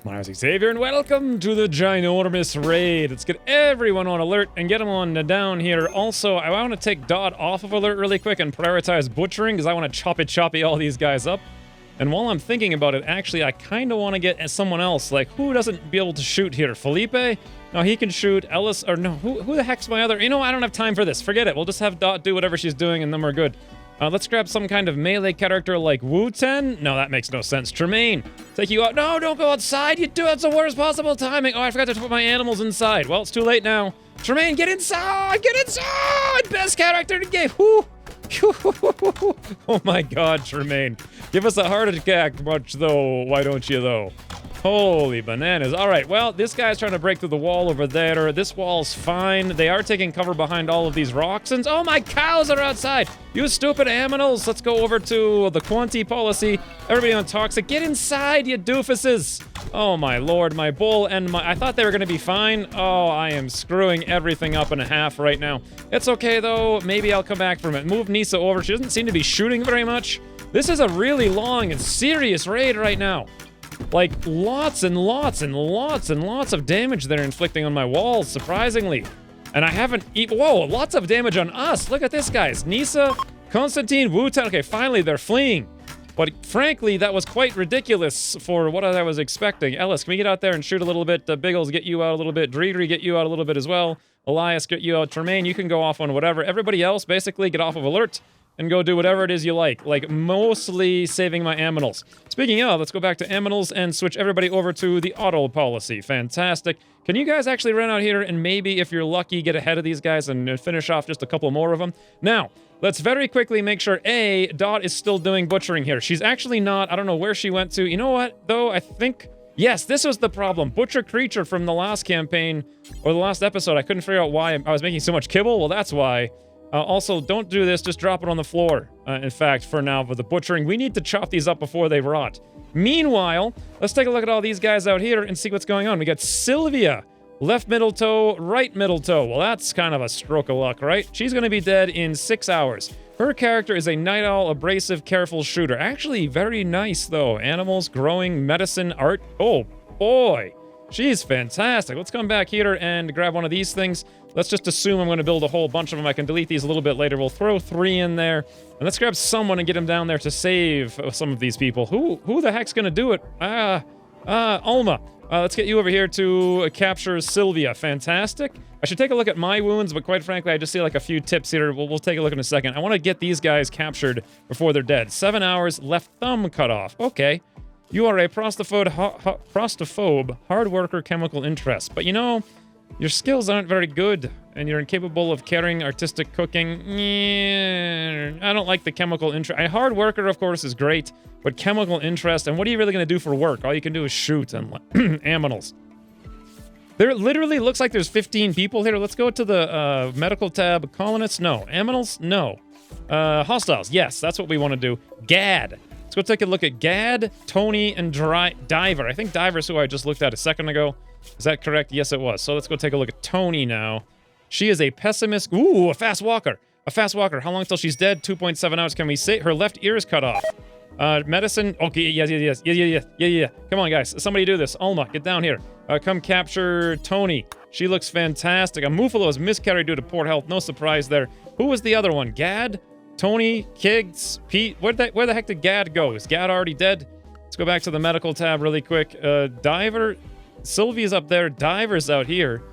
My name is Xavier, and welcome to the ginormous raid. Let's get everyone on alert and get them on down here. Also, I want to take Dot off of alert really quick and prioritize butchering, because I want to choppy all these guys up. And while I'm thinking about it, actually, I kind of want to get someone else. Like, who doesn't be able to shoot here? Felipe? No, he can shoot. Ellis, or no, who the heck's my other? You know, I don't have time for this. Forget it. We'll just have Dot do whatever she's doing, and then we're good. Let's grab some kind of melee character like Wu-Ten. No, that makes no sense. Tremaine, take you out. No, don't go outside. You do. That's the worst possible timing. Oh, I forgot to put my animals inside. Well, it's too late now. Tremaine, get inside. Get inside. Best character in the game. Whoo. Oh my God, Tremaine. Give us a heart attack much, though. Why don't you, though? Holy bananas. All right, well, this guy's trying to break through the wall over there. This wall's fine. They are taking cover behind all of these rocks. And oh, my cows are outside. You stupid aminals. Let's go over to the Quanti policy. Everybody on Toxic, get inside, you doofuses. Oh, my Lord, my bull and my... I thought they were going to be fine. Oh, I am screwing everything up in half right now. It's okay, though. Maybe I'll come back from it. Move Nisa over. She doesn't seem to be shooting very much. This is a really long and serious raid right now. Like, lots and lots and lots and lots of damage they're inflicting on my walls, surprisingly. And I haven't... Whoa, lots of damage on us. Look at this, guys. Nisa, Constantine, Wu-Ten. Okay, finally, they're fleeing. But frankly, that was quite ridiculous for what I was expecting. Ellis, can we get out there and shoot a little bit? Biggles, get you out a little bit. Dreedry, get you out a little bit as well. Elias, get you out. Tremaine, you can go off on whatever. Everybody else, basically, get off of alert and go do whatever it is you like mostly saving my aminals. Speaking of, let's go back to aminals and switch everybody over to the auto policy. Fantastic. Can you guys actually run out here and maybe, if you're lucky, get ahead of these guys and finish off just a couple more of them? Now, let's very quickly make sure, A, Dot is still doing butchering here. She's actually not. I don't know where she went to. You know what, though? I think... Yes, this was the problem. Butcher Creature from the last campaign, or the last episode. I couldn't figure out why I was making so much kibble. Well, that's why. Also, don't do this. Just drop it on the floor. In fact, for now, for the butchering, we need to chop these up before they rot. Meanwhile, let's take a look at all these guys out here and see what's going on. We got Sylvia. Left middle toe, right middle toe. Well, that's kind of a stroke of luck, right? She's going to be dead in 6 hours. Her character is a night owl, abrasive, careful shooter. Actually, very nice, though. Animals, growing, medicine, art. Oh, boy. She's fantastic. Let's come back here and grab one of these things. Let's just assume I'm going to build a whole bunch of them. I can delete these a little bit later. We'll throw 3 in there. And let's grab someone and get him down there to save some of these people. Who the heck's going to do it? Alma. Let's get you over here to capture Sylvia. Fantastic. I should take a look at my wounds, but quite frankly, I just see like a few tips here. We'll take a look in a second. I want to get these guys captured before they're dead. 7 hours, left thumb cut off. Okay. You are a prostophobe, hard worker, chemical interest. But you know, your skills aren't very good, and you're incapable of caring, artistic cooking. I don't like the chemical interest. A hard worker, of course, is great, but chemical interest, and what are you really going to do for work? All you can do is shoot and aminals. There literally looks like there's 15 people here. Let's go to the medical tab. Colonists? No. Aminals? No. Hostiles? Yes, that's what we want to do. Gad. Let's go take a look at Gad, Tony, and Diver. I think Diver's who I just looked at a second ago. Is that correct? Yes, it was. So let's go take a look at Tony now. She is a pessimist. Ooh, a fast walker. A fast walker. How long till she's dead? 2.7 hours. Can we say her left ear is cut off? Medicine. Okay, yes. Come on, guys. Somebody do this. Alma, get down here. Come capture Tony. She looks fantastic. A Muffalo is miscarried due to poor health. No surprise there. Who was the other one? Gad? Tony, Kiggs, Pete, where the heck did Gad go? Is Gad already dead? Let's go back to the medical tab really quick. Diver, Sylvia's up there. Diver's out here.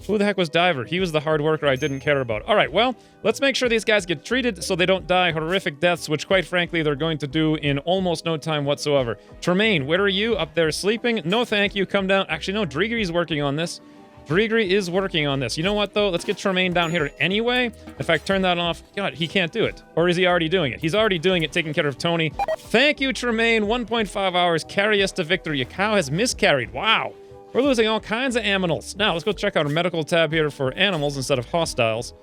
Who the heck was Diver? He was the hard worker I didn't care about. All right, well, let's make sure these guys get treated so they don't die horrific deaths, which quite frankly they're going to do in almost no time whatsoever. Tremaine, where are you? Up there sleeping? No, thank you. Come down. Actually, no, Dreegry's working on this. Dreegry is working on this. You know what, though? Let's get Tremaine down here anyway. In fact, turn that off. God, he can't do it. Or is he already doing it? He's already doing it, taking care of Tony. Thank you, Tremaine. 1.5 hours. Carry us to victory. Your cow has miscarried. Wow. We're losing all kinds of aminals. Now, let's go check out our medical tab here for animals instead of hostiles.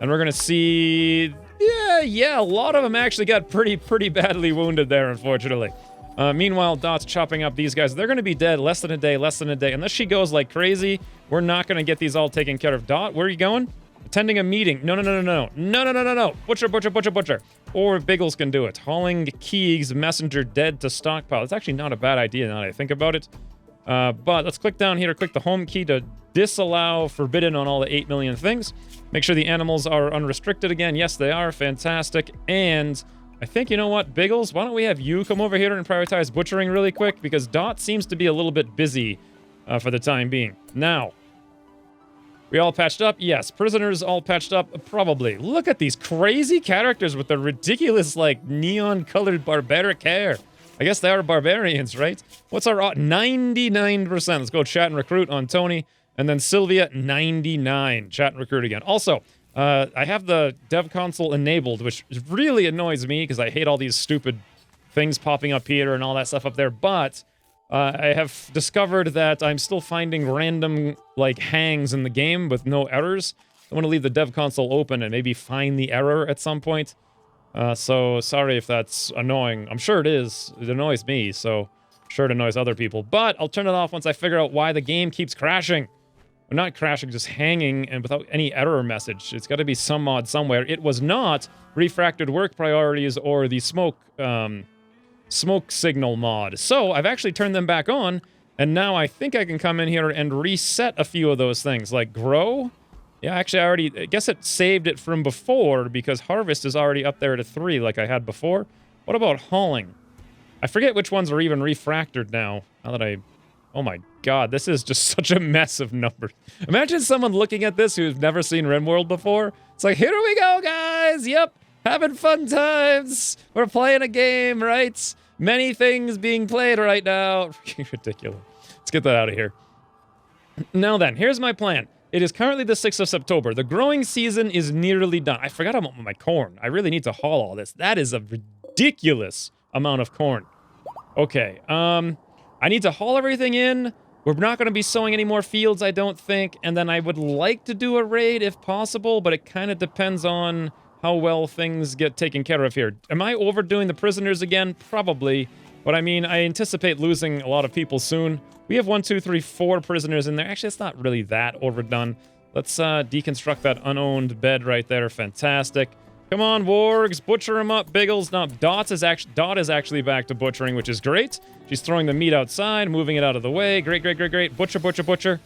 And we're going to see... Yeah, a lot of them actually got pretty badly wounded there, unfortunately. Meanwhile, Dot's chopping up these guys. They're going to be dead less than a day. Unless she goes like crazy, we're not going to get these all taken care of. Dot, where are you going? Attending a meeting. No. Butcher. Or Biggles can do it. Hauling Keegs, messenger dead to stockpile. It's actually not a bad idea now that I think about it. But let's click down here, click the home key to disallow forbidden on all the 8 million things. Make sure the animals are unrestricted again. Yes, they are. Fantastic. And I think, you know what, Biggles, why don't we have you come over here and prioritize butchering really quick? Because Dot seems to be a little bit busy for the time being. Now, we all patched up? Yes. Prisoners all patched up? Probably. Look at these crazy characters with the ridiculous, like, neon-colored barbaric hair. I guess they are barbarians, right? What's our 99%? Let's go chat and recruit on Tony. And then Sylvia, 99. Chat and recruit again. Also, I have the dev console enabled, which really annoys me because I hate all these stupid things popping up here and all that stuff up there. But I have discovered that I'm still finding random, like, hangs in the game with no errors. I want to leave the dev console open and maybe find the error at some point. So sorry if that's annoying. I'm sure it is. It annoys me, so I'm sure it annoys other people. But I'll turn it off once I figure out why the game keeps crashing. Or not crashing, just hanging and without any error message. It's got to be some mod somewhere. It was not refracted work priorities or the smoke signal mod. So I've actually turned them back on, and now I think I can come in here and reset a few of those things, like grow. Yeah, actually, I guess it saved it from before because harvest is already up there to 3 like I had before. What about hauling? I forget which ones are even refractored now that oh my god, this is just such a mess of numbers. Imagine someone looking at this who's never seen RimWorld before. It's like, here we go, guys! Yep, having fun times! We're playing a game, right? Many things being played right now. Ridiculous. Let's get that out of here. Now then, here's my plan. It is currently the 6th of October. The growing season is nearly done. I forgot about my corn. I really need to haul all this. That is a ridiculous amount of corn. Okay, I need to haul everything in. We're not going to be sowing any more fields, I don't think. And then I would like to do a raid if possible, but it kind of depends on how well things get taken care of here. Am I overdoing the prisoners again? Probably. But I mean, I anticipate losing a lot of people soon. We have 1, 2, 3, 4 prisoners in there. Actually, it's not really that overdone. Let's deconstruct that unowned bed right there. Fantastic. Come on, wargs, butcher them up, Biggles. No, Dot is actually back to butchering, which is great. She's throwing the meat outside, moving it out of the way. Great, great, great, great. Butcher, butcher, butcher.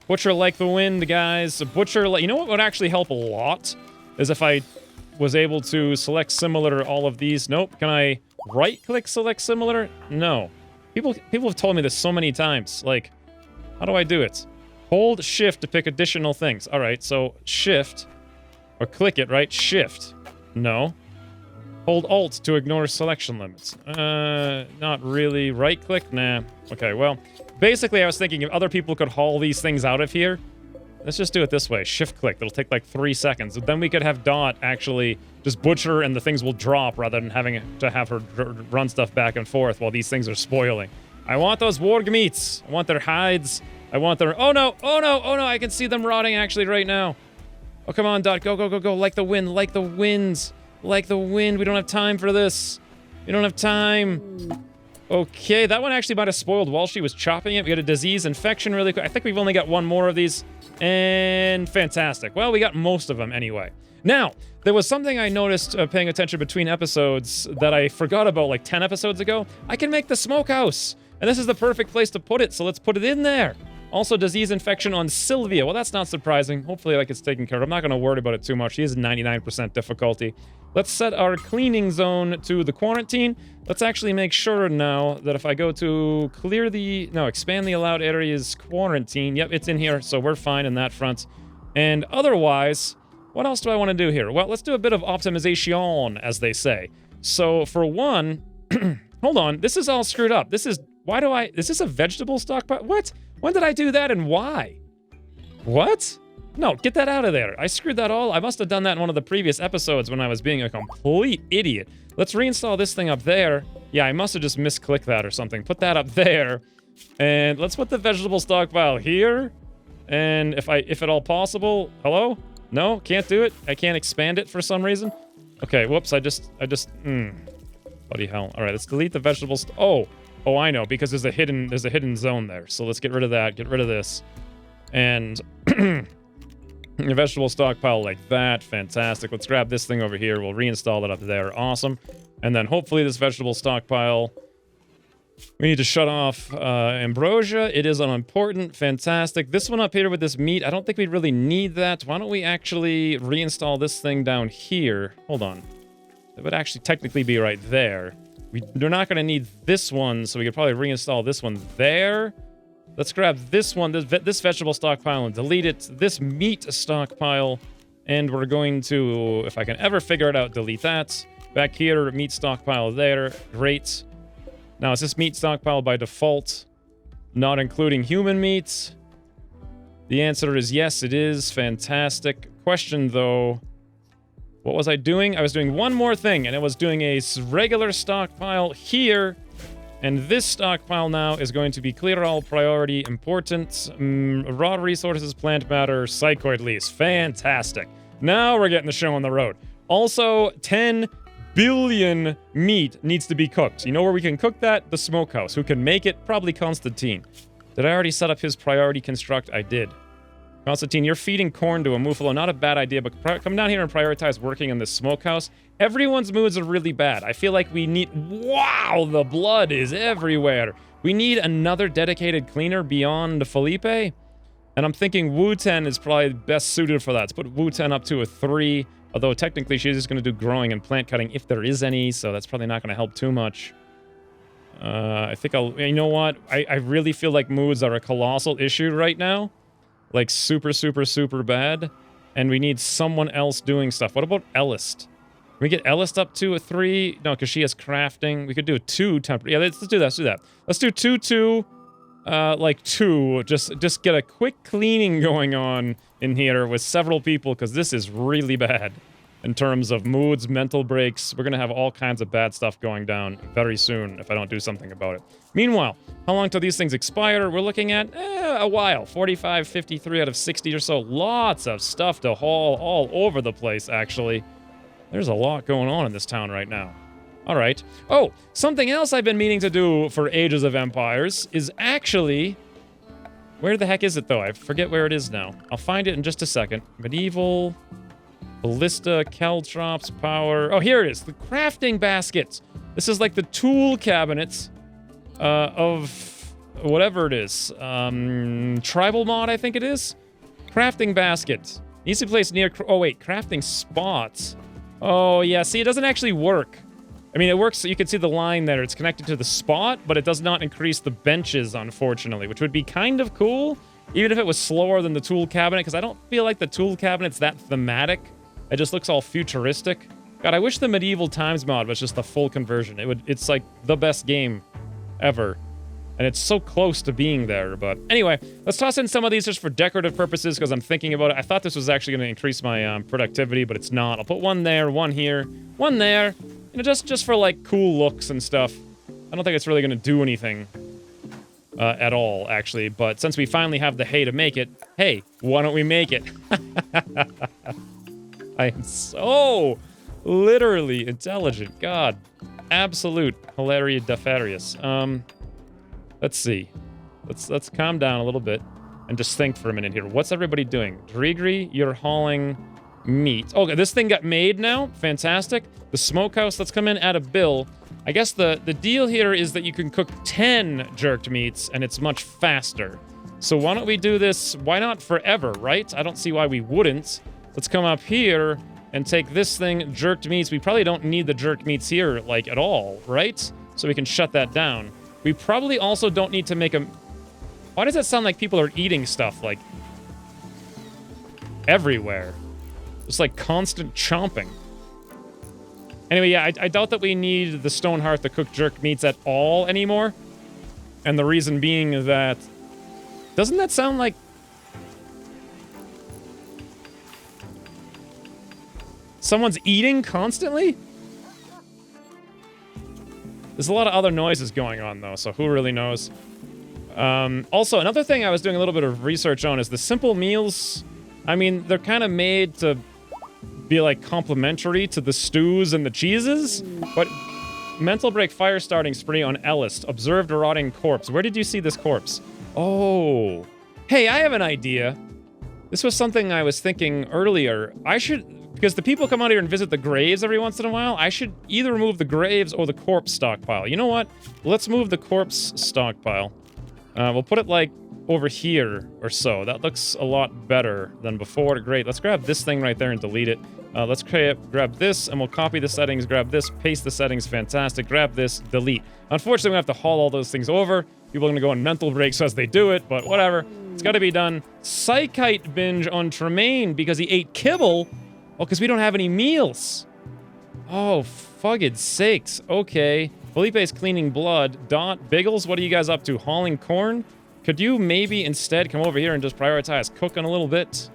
Butcher like the wind, guys. Butcher, you know what would actually help a lot? Is if I was able to select similar all of these. Nope. Can I right-click select similar? No. People have told me this so many times. Like, how do I do it? Hold shift to pick additional things. All right, so shift. Or click it, right? Shift. No. Hold alt to ignore selection limits. Not really. Right-click? Nah. Okay, well, basically I was thinking if other people could haul these things out of here, let's just do it this way. Shift-click. It'll take like 3 seconds. Then we could have Dot actually just butcher and the things will drop rather than having to have her run stuff back and forth while these things are spoiling. I want those warg meats. I want their hides. I want their... Oh, no! Oh, no! Oh, no! I can see them rotting actually right now. Oh, come on, Dot. Go, go, go, go. Like the wind. Like the winds. Like the wind. We don't have time for this. We don't have time. Okay, that one actually might have spoiled while she was chopping it. We got a disease infection really quick. I think we've only got one more of these. And fantastic. Well, we got most of them anyway. Now, there was something I noticed paying attention between episodes that I forgot about like 10 episodes ago. I can make the smokehouse. And this is the perfect place to put it, so let's put it in there. Also, disease infection on Sylvia. Well, that's not surprising. Hopefully, like, it's taken care of. I'm not going to worry about it too much. She is 99% difficulty. Let's set our cleaning zone to the quarantine. Let's actually make sure now that if I go to clear the... No, expand the allowed areas quarantine. Yep, it's in here, so we're fine in that front. And otherwise, what else do I want to do here? Well, let's do a bit of optimization, as they say. So, for one... Hold on, this is all screwed up. This is... Why do I... Is this a vegetable stockpile? What? When did I do that and why? What? No, get that out of there. I screwed that all. I must have done that in one of the previous episodes when I was being a complete idiot. Let's reinstall this thing up there. Yeah, I must have just misclicked that or something. Put that up there. And let's put the vegetable stockpile here. And if at all possible... Hello? No? Can't do it? I can't expand it for some reason? Okay, whoops. I just... Bloody hell. All right, let's delete the vegetables. Oh, I know, because there's a hidden zone there. So let's get rid of that, get rid of this. And a vegetable stockpile like that, fantastic. Let's grab this thing over here, we'll reinstall it up there, awesome. And then hopefully this vegetable stockpile We need to shut off ambrosia. It is unimportant. Fantastic. This one up here with this meat, I don't think we really need that. Why don't we actually reinstall this thing down here? Hold on. It would actually technically be right there. We're not going to need this one, so we could probably reinstall this one there. Let's grab this one, this vegetable stockpile, and delete it. This meat stockpile, and we're going to, if I can ever figure it out, delete that. Back here, meat stockpile there. Great. Now, is this meat stockpile by default, not including human meat? The answer is yes, it is. Fantastic. Question, though. What was I doing? I was doing one more thing, and it was doing a regular stockpile here. And this stockpile now is going to be clear all priority important. Raw resources, plant matter, psychoid lease. Fantastic. Now we're getting the show on the road. Also, 10 billion meat needs to be cooked. You know where we can cook that? The smokehouse. Who can make it? Probably Constantine. Did I already set up his priority construct? I did. Constantine, you're feeding corn to a Muffalo. Not a bad idea, but come down here and prioritize working on this smokehouse. Everyone's moods are really bad. I feel like we need... Wow, the blood is everywhere. We need another dedicated cleaner beyond Felipe. And I'm thinking Wu-Ten is probably best suited for that. Let's put Wu-Ten up to a 3. Although technically she's just going to do growing and plant cutting if there is any. So that's probably not going to help too much. I think I'll... You know what? I really feel like moods are a colossal issue right now. Like, super, super, super bad. And we need someone else doing stuff. What about Ellist? Can we get Ellist up to a 3? No, because she has crafting. We could do a 2 temporary. Yeah, let's do that. Let's do that. Let's do 2, 2. Like 2. Just get a quick cleaning going on in here with several people, because this is really bad. In terms of moods, mental breaks. We're going to have all kinds of bad stuff going down very soon if I don't do something about it. Meanwhile, how long till these things expire? We're looking at a while. 45, 53 out of 60 or so. Lots of stuff to haul all over the place, actually. There's a lot going on in this town right now. All right. Oh, something else I've been meaning to do for Ages of Empires is actually... Where the heck is it, though? I forget where it is now. I'll find it in just a second. Medieval... Ballista, caltrops, power... Oh, here it is. The crafting baskets. This is like the tool cabinets of whatever it is. Tribal mod, I think it is? Crafting basket. Needs to be placed near... Oh, wait. Crafting spots. Oh, yeah. See, it doesn't actually work. I mean, it works so you can see the line there. It's connected to the spot, but it does not increase the benches, unfortunately, which would be kind of cool, even if it was slower than the tool cabinet, because I don't feel like the tool cabinet's that thematic. It just looks all futuristic. God, I wish the Medieval Times mod was just the full conversion. It's like the best game ever. And it's so close to being there, but... Anyway, let's toss in some of these just for decorative purposes, because I'm thinking about it. I thought this was actually going to increase my productivity, but it's not. I'll put one there, one here, one there. You know, just for, like, cool looks and stuff. I don't think it's really going to do anything at all, actually. But since we finally have the hay to make it, hey, why don't we make it? I am so literally intelligent. God. Absolute hilarious defarious. Let's see. Let's calm down a little bit and just think for a minute here. What's everybody doing? Drigri, you're hauling meat. Okay, this thing got made now. Fantastic. The smokehouse, let's come in, add a bill. I guess the deal here is that you can cook 10 jerked meats and it's much faster. So why don't we do this? Why not forever, right? I don't see why we wouldn't. Let's come up here and take this thing, jerked meats. We probably don't need the jerked meats here, like, at all, right? So we can shut that down. We probably also don't need to make a... Why does that sound like people are eating stuff, like, everywhere? Just, like, constant chomping. Anyway, yeah, I doubt that we need the stone hearth to cook jerked meats at all anymore. And the reason being that... Doesn't that sound like... Someone's eating constantly? There's a lot of other noises going on, though, so who really knows? Also, another thing I was doing a little bit of research on is the simple meals. I mean, they're kind of made to be, like, complementary to the stews and the cheeses, but mental break fire starting spree on Ellist. Observed a rotting corpse. Where did you see this corpse? Oh. Hey, I have an idea. This was something I was thinking earlier. I should... Because the people come out here and visit the graves every once in a while. I should either remove the graves or the corpse stockpile. You know what? Let's move the corpse stockpile. We'll put it like over here or so. That looks a lot better than before. Great. Let's grab this thing right there and delete it. Let's grab this, and we'll copy the settings, grab this, paste the settings, fantastic. Grab this, delete. Unfortunately, we have to haul all those things over. People are going to go on mental breaks as they do it, but whatever. It's got to be done. Psychite binge on Tremaine because he ate kibble. Oh, because we don't have any meals. Oh, fugged sakes. Okay. Felipe's cleaning blood. Dot, Biggles, what are you guys up to? Hauling corn? Could you maybe instead come over here and just prioritize cooking a little bit?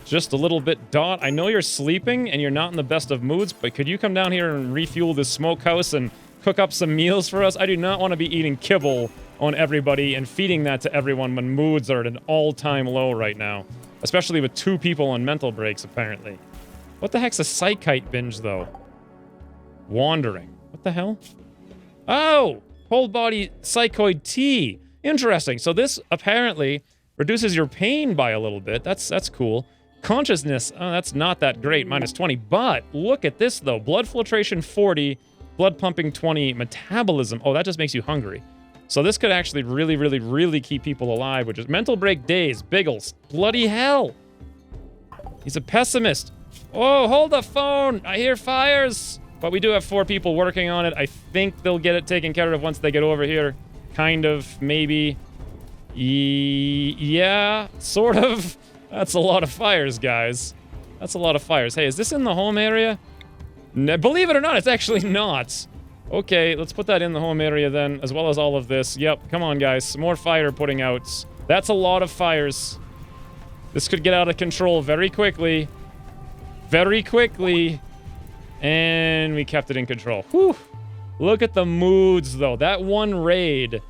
Just a little bit. Dot, I know you're sleeping and you're not in the best of moods, but could you come down here and refuel this smokehouse and cook up some meals for us? I do not want to be eating kibble on everybody and feeding that to everyone when moods are at an all-time low right now. Especially with 2 people on mental breaks, apparently. What the heck's a psychite binge, though? Wandering. What the hell? Oh! Whole body psychoid tea. Interesting. So this apparently reduces your pain by a little bit. That's cool. Consciousness, that's not that great, -20. But look at this, though. Blood filtration 40, blood pumping 20, metabolism. Oh, that just makes you hungry. So this could actually really, really, really keep people alive, which is mental break days. Biggles. Bloody hell. He's a pessimist. Oh, hold the phone. I hear fires. But we do have 4 people working on it. I think they'll get it taken care of once they get over here. Kind of, maybe. Yeah, sort of. That's a lot of fires, guys. That's a lot of fires. Hey, is this in the home area? Believe it or not, it's actually not. Okay, let's put that in the home area then, as well as all of this. Yep, come on, guys. Some more fire putting out. That's a lot of fires. This could get out of control very quickly. Very quickly. And we kept it in control. Whew. Look at the moods, though. That one raid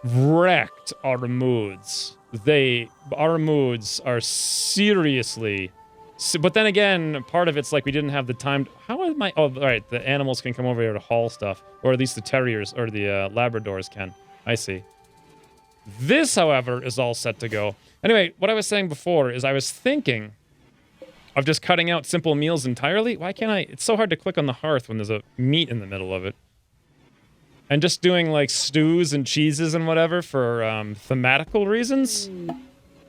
wrecked our moods. Our moods are seriously... But then again, part of it's like we didn't have the time... How am I... Oh, all right, the animals can come over here to haul stuff. Or at least the terriers, or the Labradors can. I see. This, however, is all set to go. Anyway, what I was saying before is I was thinking of just cutting out simple meals entirely. Why can't I... It's so hard to click on the hearth when there's a meat in the middle of it. And just doing, like, stews and cheeses and whatever for thematical reasons.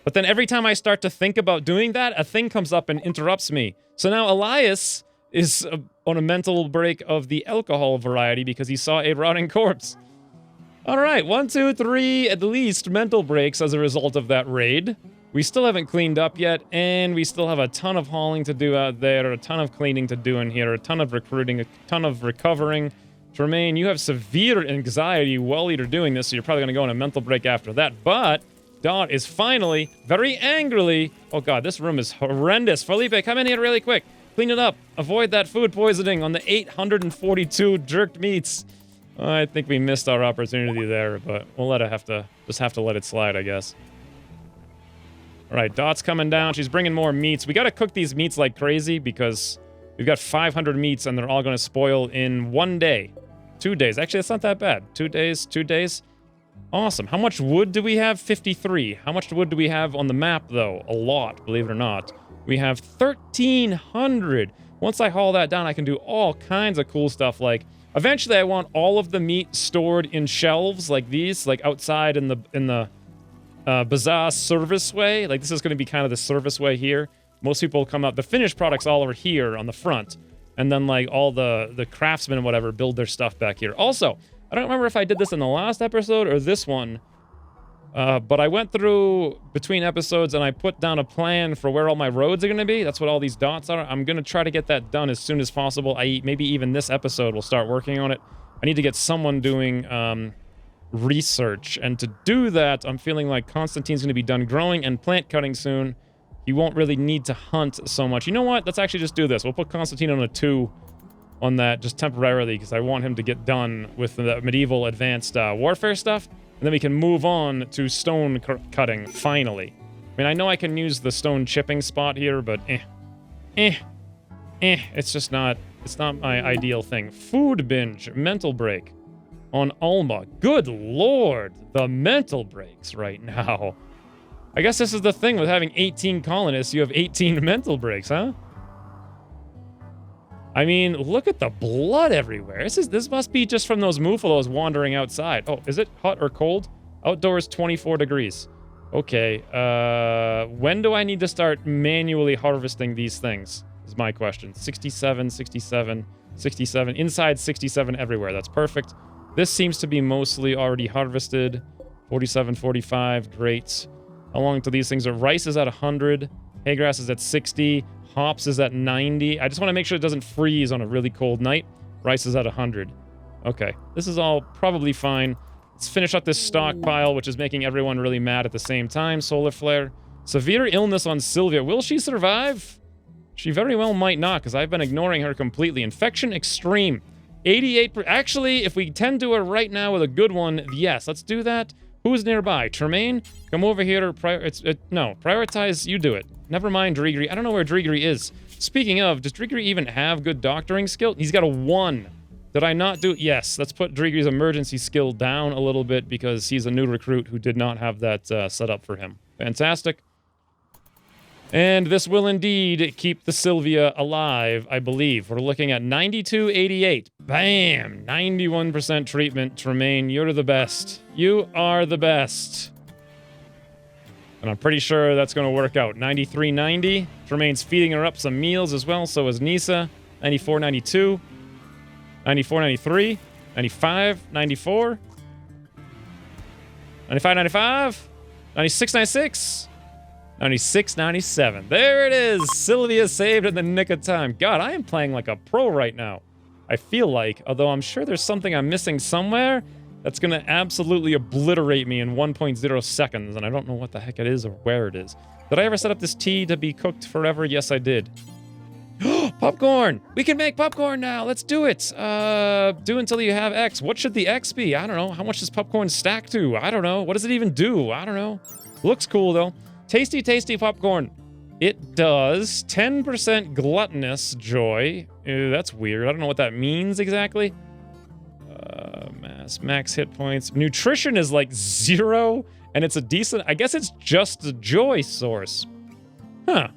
But then every time I start to think about doing that, a thing comes up and interrupts me. So now Elias is on a mental break of the alcohol variety because he saw a rotting corpse. All right, 1, 2, 3, at least mental breaks as a result of that raid. We still haven't cleaned up yet, and we still have a ton of hauling to do out there, a ton of cleaning to do in here, a ton of recruiting, a ton of recovering. Tremaine, you have severe anxiety while you're doing this, so you're probably going to go on a mental break after that. But Dot is finally, very angrily... Oh god, this room is horrendous. Felipe, come in here really quick. Clean it up. Avoid that food poisoning on the 842 jerked meats. I think we missed our opportunity there, but we'll just have to let it slide, I guess. Alright, Dot's coming down. She's bringing more meats. We gotta cook these meats like crazy because we've got 500 meats and they're all gonna spoil in 1 day. 2 days. Actually, that's not that bad. 2 days, 2 days. Awesome. How much wood do we have? 53. How much wood do we have on the map, though? A lot, believe it or not. We have 1,300. Once I haul that down, I can do all kinds of cool stuff. Like, eventually I want all of the meat stored in shelves like these, like outside in the bazaar service way. Like, this is going to be kind of the service way here. Most people come up. The finished products all over here on the front. And then, like, all the craftsmen and whatever build their stuff back here. Also, I don't remember if I did this in the last episode or this one. But I went through between episodes and I put down a plan for where all my roads are going to be. That's what all these dots are. I'm going to try to get that done as soon as possible. Maybe even this episode we'll start working on it. I need to get someone doing research. And to do that, I'm feeling like Constantine's going to be done growing and plant cutting soon. He won't really need to hunt so much. You know what? Let's actually just do this. We'll put Constantine on a 2 on that just temporarily because I want him to get done with the medieval advanced warfare stuff. And then we can move on to stone cutting, finally. I mean, I know I can use the stone chipping spot here, but it's just not, it's not my ideal thing. Food binge, mental break on Alma. Good lord, the mental breaks right now. I guess this is the thing with having 18 colonists, you have 18 mental breaks, huh? I mean, look at the blood everywhere. This must be just from those muffalos wandering outside. Oh, is it hot or cold? Outdoors, 24 degrees. Okay, when do I need to start manually harvesting these things? Is my question. 67, 67, 67. Inside, 67 everywhere. That's perfect. This seems to be mostly already harvested. 47, 45. Great. How long till these things are? Rice is at 100. Hay grass is at 60. Hops is at 90. I just want to make sure it doesn't freeze on a really cold night. Rice is at 100. Okay, this is all probably fine. Let's finish up this stockpile, which is making everyone really mad at the same time. Solar flare. Severe illness on Sylvia. Will she survive? She very well might not, because I've been ignoring her completely. Infection extreme. 88%. Actually, if we tend to her right now with a good one, yes, let's do that. Who's nearby? Tremaine? Come over here. No, prioritize. You do it. Never mind Drigri. I don't know where Drigri is. Speaking of, does Drigri even have good doctoring skill? He's got a 1. Did I not do... Yes, let's put Drigri's emergency skill down a little bit because he's a new recruit who did not have that set up for him. Fantastic. And this will indeed keep the Sylvia alive, I believe. We're looking at 9288. Bam! 91% treatment. Tremaine, you're the best. You are the best. And I'm pretty sure that's going to work out. 9390. Tremaine's feeding her up some meals as well. So is Nisa. 9492. 94, 93, 95, 94, 95, 95, 96, 96, 96, 97. There it is. Sylvia saved in the nick of time. God, I am playing like a pro right now. I feel like, although I'm sure there's something I'm missing somewhere that's going to absolutely obliterate me in 1.0 seconds, and I don't know what the heck it is or where it is. Did I ever set up this tea to be cooked forever? Yes, I did. Popcorn! We can make popcorn now! Let's do it! Do until you have X. What should the X be? I don't know. How much does popcorn stack to? I don't know. What does it even do? I don't know. Looks cool, though. Tasty, tasty popcorn. It does 10% gluttonous joy. Ew, that's weird. I don't know what that means exactly. Max hit points. Nutrition is like 0, and it's a decent... I guess it's just a joy source. Huh.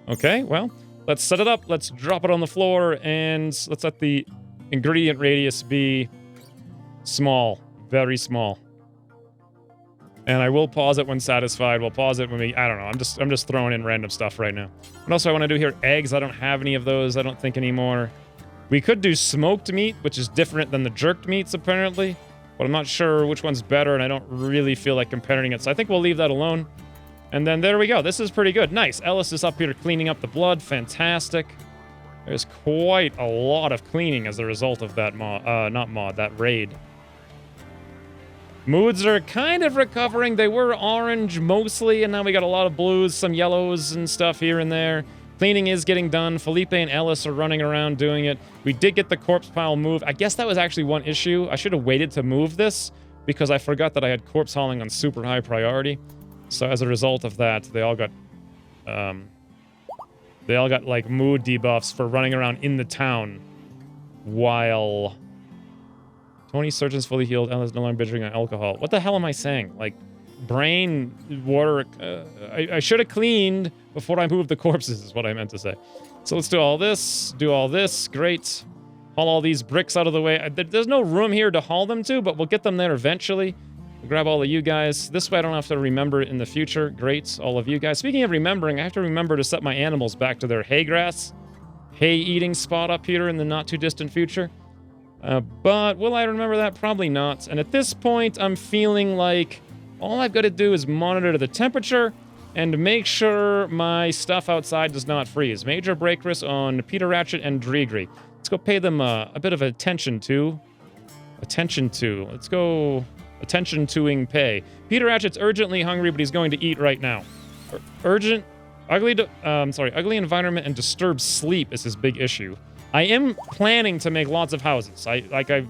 Okay, well... Let's set it up, let's drop it on the floor, and let's let the ingredient radius be small. Very small. And I will pause it when satisfied. We'll pause it when we... I don't know, I'm just throwing in random stuff right now. What else do I want to do here? Eggs, I don't have any of those, I don't think anymore. We could do smoked meat, which is different than the jerked meats, apparently. But I'm not sure which one's better, and I don't really feel like comparing it, so I think we'll leave that alone. And then there we go. This is pretty good. Nice. Ellis is up here cleaning up the blood. Fantastic. There's quite a lot of cleaning as a result of that that raid. Moods are kind of recovering. They were orange mostly, and now we got a lot of blues, some yellows and stuff here and there. Cleaning is getting done. Felipe and Ellis are running around doing it. We did get the corpse pile moved. I guess that was actually one issue. I should have waited to move this because I forgot that I had corpse hauling on super high priority. So as a result of that, they all got like mood debuffs for running around in the town while Tony's surgeon's fully healed. Ella's no longer bittering on alcohol. What the hell am I saying? Like brain water. I should have cleaned before I moved the corpses is what I meant to say. So let's do all this. Do all this. Great. Haul all these bricks out of the way. There's no room here to haul them to, but we'll get them there eventually. Grab all of you guys. This way I don't have to remember it in the future. Great, all of you guys. Speaking of remembering, I have to remember to set my animals back to their hay grass, hay eating spot up here in the not too distant future. But will I remember that? Probably not. And at this point, I'm feeling like all I've got to do is monitor the temperature and make sure my stuff outside does not freeze. Major break risk on Peter Ratchet and Drigri. Let's go pay them a bit of attention to. Let's go... Attention toing pay. Peter Ratchet's urgently hungry, but he's going to eat right now. Ugly environment and disturbed sleep is his big issue. I am planning to make lots of houses.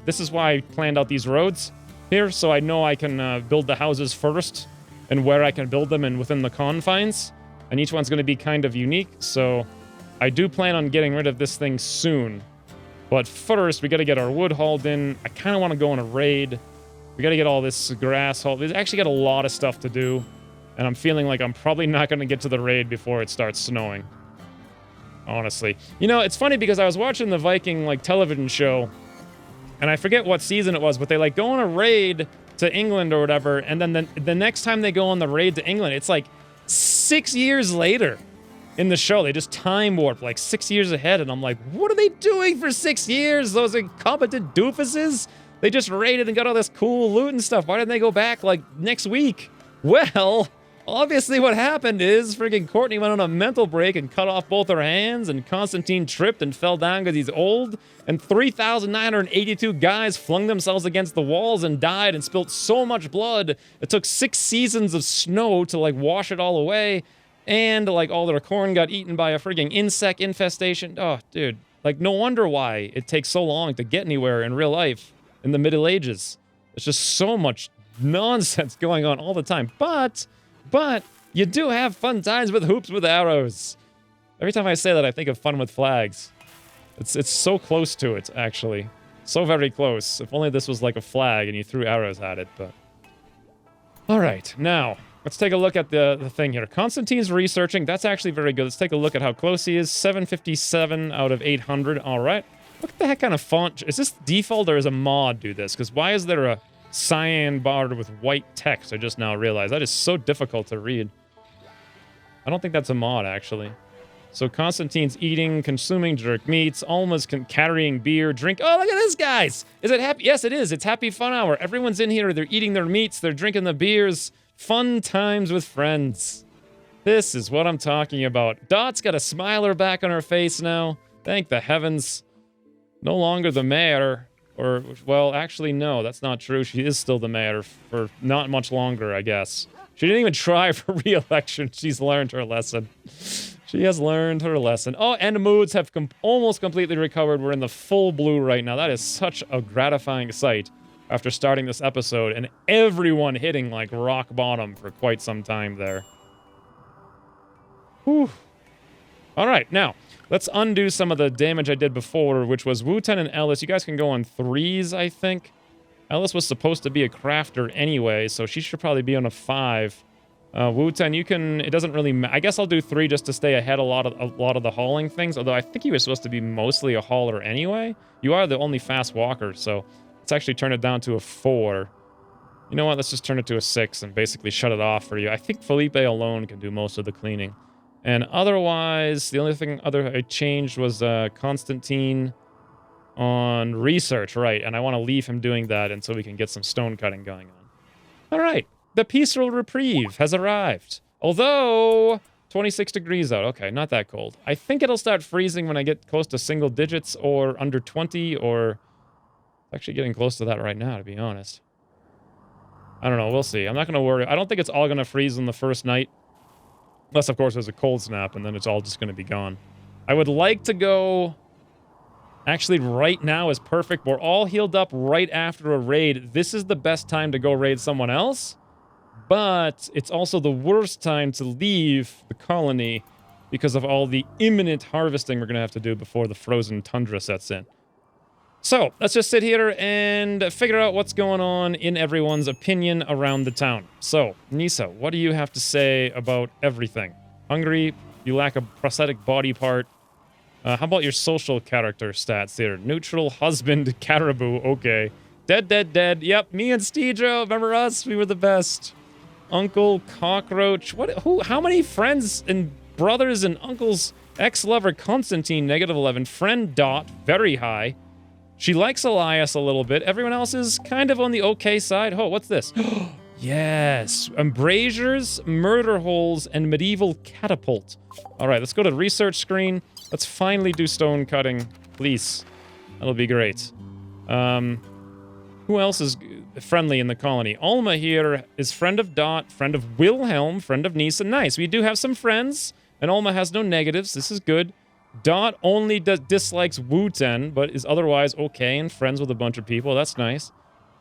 This is why I planned out these roads here, so I know I can build the houses first and where I can build them and within the confines. And each one's going to be kind of unique, so I do plan on getting rid of this thing soon. But first, we got to get our wood hauled in. I kind of want to go on a raid. We gotta get all this grass hauled. We've actually got a lot of stuff to do. And I'm feeling like I'm probably not gonna get to the raid before it starts snowing. honestly. You know, it's funny because I was watching the Viking, like, television show, and I forget what season it was, but they, like, go on a raid to England or whatever, and then the next time they go on the raid to England, it's, like, 6 years later in the show. They just time warp, like, 6 years ahead, and I'm like, what are they doing for 6 years? Those incompetent doofuses? They just raided and got all this cool loot and stuff. Why didn't they go back, like, next week? Well, obviously what happened is friggin' Courtney went on a mental break and cut off both her hands, and Constantine tripped and fell down because he's old, and 3,982 guys flung themselves against the walls and died and spilt so much blood, it took 6 seasons of snow to, like, wash it all away, and, like, all their corn got eaten by a friggin' insect infestation. Oh, dude. Like, no wonder why it takes so long to get anywhere in real life in the Middle Ages. There's just so much nonsense going on all the time. But you do have fun times with hoops with arrows. Every time I say that, I think of fun with flags. It's so close to it, actually. So very close. If only this was like a flag and you threw arrows at it, but... Alright, now, let's take a look at the thing here. Constantine's researching. That's actually very good. Let's take a look at how close he is. 757 out of 800. Alright. What the heck kind of font? Is this default or is a mod do this? Because why is there a cyan bar with white text? I just now realized. That is so difficult to read. I don't think that's a mod, actually. So Constantine's eating, consuming jerk meats, Alma's carrying beer, drink. Oh, look at this, guys! Is it happy? Yes, it is. It's happy fun hour. Everyone's in here. They're eating their meats. They're drinking the beers. Fun times with friends. This is what I'm talking about. Dot's got a smiler back on her face now. Thank the heavens. No longer the mayor. Or, well, actually, no, that's not true. She is still the mayor for not much longer, I guess. She didn't even try for re-election. She's learned her lesson. She has learned her lesson. Oh, and the moods have almost completely recovered. We're in the full blue right now. That is such a gratifying sight after starting this episode and everyone hitting, like, rock bottom for quite some time there. Whew. All right, now... let's undo some of the damage I did before, which was Wu-Ten and Ellis. You guys can go on 3s, I think. Ellis was supposed to be a crafter anyway, so she should probably be on a 5. Wu-Ten, you can... it doesn't really I guess I'll do 3 just to stay ahead a lot of the hauling things, although I think he was supposed to be mostly a hauler anyway. You are the only fast walker, so let's actually turn it down to a 4. You know what? Let's just turn it to a 6 and basically shut it off for you. I think Felipe alone can do most of the cleaning. And otherwise, the only thing I changed was Constantine on research, right? And I want to leave him doing that until we can get some stone cutting going on. All right, the peaceful reprieve has arrived. Although 26 degrees out, okay, not that cold. I think it'll start freezing when I get close to single digits or under 20, or actually getting close to that right now, to be honest. I don't know, we'll see. I'm not going to worry. I don't think it's all going to freeze on the first night. Unless, of course, there's a cold snap, and then it's all just going to be gone. I would like to go... actually, right now is perfect. We're all healed up right after a raid. This is the best time to go raid someone else. But it's also the worst time to leave the colony because of all the imminent harvesting we're going to have to do before the frozen tundra sets in. So, let's just sit here and figure out what's going on in everyone's opinion around the town. So, Nisa, what do you have to say about everything? Hungry, you lack a prosthetic body part. How about your social character stats here? Neutral, husband, caribou, okay. Dead, dead, dead. Yep, me and Steedro, remember us? We were the best. Uncle, cockroach. How many friends and brothers and uncles? Ex-lover, Constantine, -11. Friend, Dot, very high. She likes Elias a little bit. Everyone else is kind of on the okay side. Oh, what's this? Yes. Embrasures, murder holes, and medieval catapult. All right, let's go to the research screen. Let's finally do stone cutting, please. That'll be great. Who else is friendly in the colony? Alma here is friend of Dot, friend of Wilhelm, friend of Nisa. Nice. We do have some friends, and Alma has no negatives. This is good. Dot only dislikes Wu-Ten, but is otherwise okay and friends with a bunch of people. That's nice.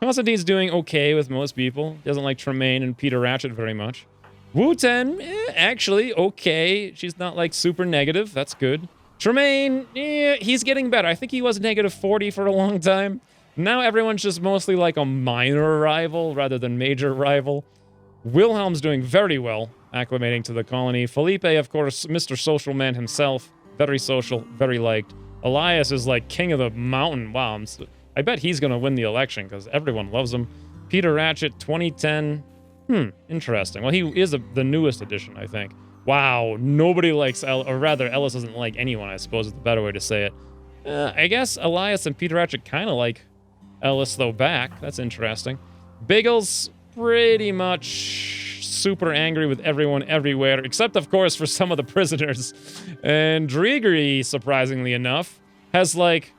Constantine's doing okay with most people. Doesn't like Tremaine and Peter Ratchet very much. Wu-Ten, actually okay. She's not, like, super negative. That's good. Tremaine, he's getting better. I think he was -40 for a long time. Now everyone's just mostly like a minor rival rather than major rival. Wilhelm's doing very well, acclimating to the colony. Felipe, of course, Mr. Social Man himself. very social, very liked. Elias is like king of the mountain. Wow, I bet he's going to win the election because everyone loves him. Peter Ratchet, 2010. Interesting. Well, he is the newest edition, I think. Wow, nobody likes or rather, Ellis doesn't like anyone, I suppose is the better way to say it. I guess Elias and Peter Ratchet kind of like Ellis, though, back. That's interesting. Biggles, pretty much super angry with everyone everywhere, except, of course, for some of the prisoners. And Driggery, surprisingly enough, has, like,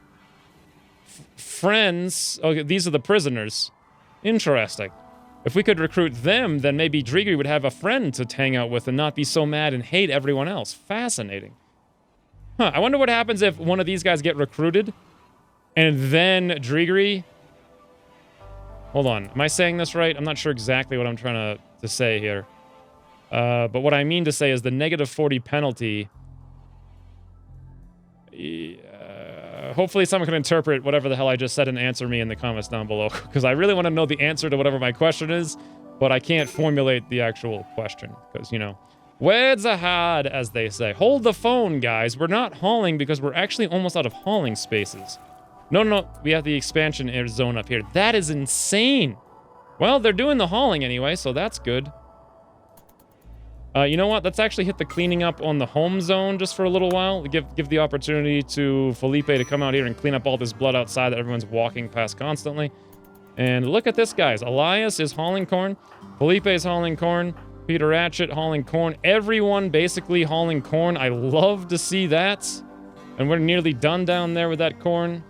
friends. Okay, these are the prisoners. Interesting. If we could recruit them, then maybe Driggery would have a friend to hang out with and not be so mad and hate everyone else. Fascinating. Huh, I wonder what happens if one of these guys get recruited, and then Driggery... Hold on, am I saying this right? I'm not sure exactly what I'm trying to say here. But what I mean to say is the negative 40 penalty... hopefully someone can interpret whatever the hell I just said and answer me in the comments down below, because I really want to know the answer to whatever my question is, but I can't formulate the actual question, because, you know... Words are hard, as they say. Hold the phone, guys. We're not hauling because we're actually almost out of hauling spaces. No. We have the expansion air zone up here. That is insane. Well, they're doing the hauling anyway, so that's good. You know what? Let's actually hit the cleaning up on the home zone just for a little while. Give the opportunity to Felipe to come out here and clean up all this blood outside that everyone's walking past constantly. And look at this, guys. Elias is hauling corn. Felipe is hauling corn. Peter Ratchet hauling corn. Everyone basically hauling corn. I love to see that. And we're nearly done down there with that corn.